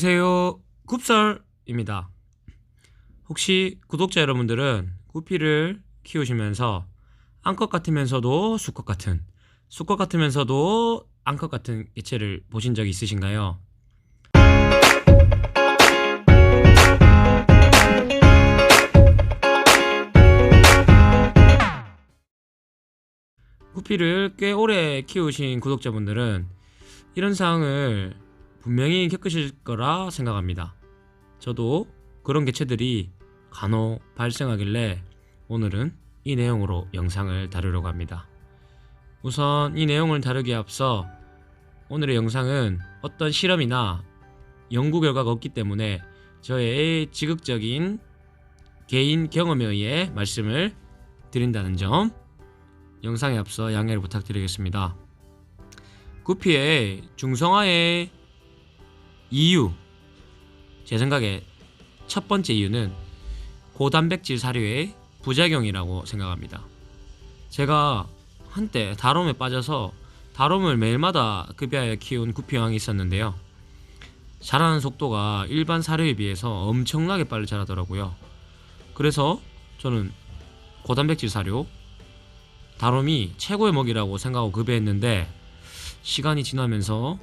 안녕하세요. 굽설입니다. 혹시 구독자 여러분들은 구피를 키우시면서 암컷 같으면서도 수컷 같은, 수컷 같으면서도 암컷 같은 개체를 보신 적이 있으신가요? 구피를 꽤 오래 키우신 구독자분들은 이런 상황을 분명히 겪으실 거라 생각합니다. 저도 그런 개체들이 간혹 발생하길래 오늘은 이 내용으로 영상을 다루려고 합니다. 우선 이 내용을 다루기에 앞서 오늘의 영상은 어떤 실험이나 연구 결과가 없기 때문에 저의 지극적인 개인 경험에 의해 말씀을 드린다는 점 영상에 앞서 양해를 부탁드리겠습니다. 구피의 중성화의 이유, 제 생각에 첫 번째 이유는 고단백질 사료의 부작용이라고 생각합니다. 제가 한때 다롬에 빠져서 다롬을 매일마다 급여하여 키운 구피왕이 있었는데요. 자라는 속도가 일반 사료에 비해서 엄청나게 빨리 자라더라고요. 그래서 저는 고단백질 사료, 다롬이 최고의 먹이라고 생각하고 급여했는데 시간이 지나면서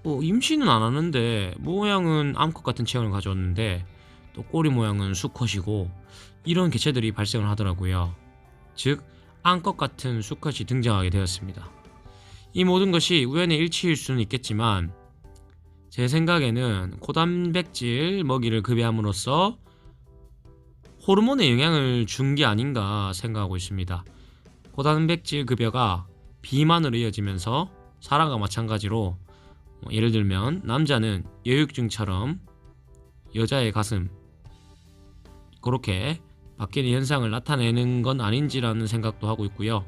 임신은 안 하는데 모양은 암컷 같은 체형을 가져왔는데 또 꼬리 모양은 수컷이고 이런 개체들이 발생을 하더라고요. 즉 암컷 같은 수컷이 등장하게 되었습니다. 이 모든 것이 우연의 일치일 수는 있겠지만 제 생각에는 고단백질 먹이를 급여함으로써 호르몬에 영향을 준 게 아닌가 생각하고 있습니다. 고단백질 급여가 비만으로 이어지면서 사람과 마찬가지로 예를 들면 남자는 여육증처럼 여자의 가슴 그렇게 바뀌는 현상을 나타내는 건 아닌지라는 생각도 하고 있고요.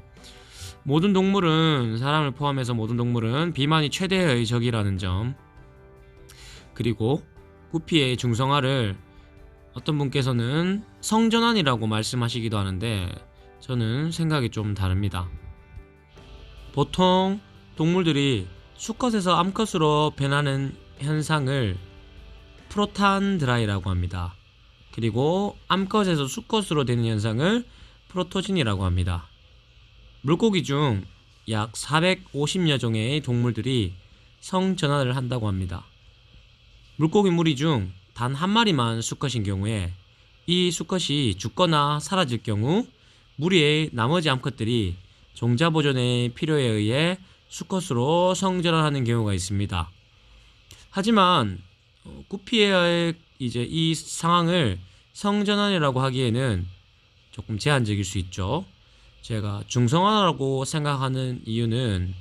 모든 동물은, 사람을 포함해서 모든 동물은 비만이 최대의 적이라는 점, 그리고 구피의 중성화를 어떤 분께서는 성전환이라고 말씀하시기도 하는데 저는 생각이 좀 다릅니다. 보통 동물들이 수컷에서 암컷으로 변하는 현상을 프로탄 드라이라고 합니다. 그리고 암컷에서 수컷으로 되는 현상을 프로토진이라고 합니다. 물고기 중 약 450여 종의 동물들이 성전환을 한다고 합니다. 물고기 무리 중 단 한 마리만 수컷인 경우에 이 수컷이 죽거나 사라질 경우 무리의 나머지 암컷들이 종자보존의 필요에 의해 수컷으로 성전환하는 경우가 있습니다. 하지만 구피의 이 상황을 성전환이라고 하기에는 조금 제한적일 수 있죠. 제가 중성화라고 생각하는 이유는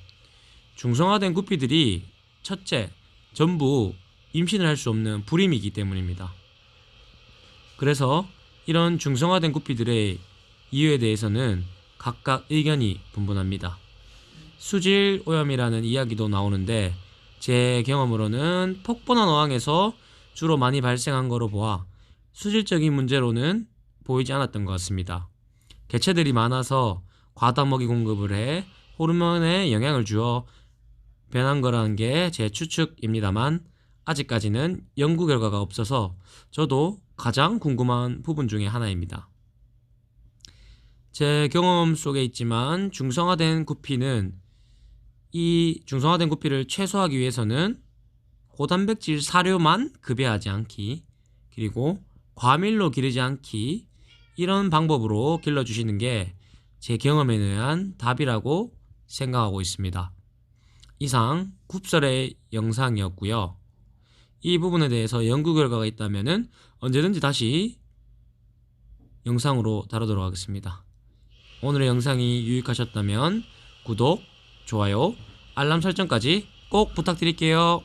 중성화된 구피들이 첫째, 전부 임신을 할 수 없는 불임이기 때문입니다. 그래서 이런 중성화된 구피들의 이유에 대해서는 각각 의견이 분분합니다. 수질 오염이라는 이야기도 나오는데 제 경험으로는 폭포나 어항에서 주로 많이 발생한 거로 보아 수질적인 문제로는 보이지 않았던 것 같습니다. 개체들이 많아서 과다 먹이 공급을 해 호르몬에 영향을 주어 변한 거라는 게 제 추측입니다만 아직까지는 연구 결과가 없어서 저도 가장 궁금한 부분 중에 하나입니다. 제 경험 속에 있지만 중성화된 구피는 이 중성화된 구피를 최소화하기 위해서는 고단백질 사료만 급여하지 않기, 그리고 과밀로 기르지 않기, 이런 방법으로 길러주시는 게 제 경험에 의한 답이라고 생각하고 있습니다. 이상 굽설의 영상이었고요. 이 부분에 대해서 연구 결과가 있다면 언제든지 다시 영상으로 다루도록 하겠습니다. 오늘의 영상이 유익하셨다면 구독, 좋아요, 알람 설정까지 꼭 부탁드릴게요.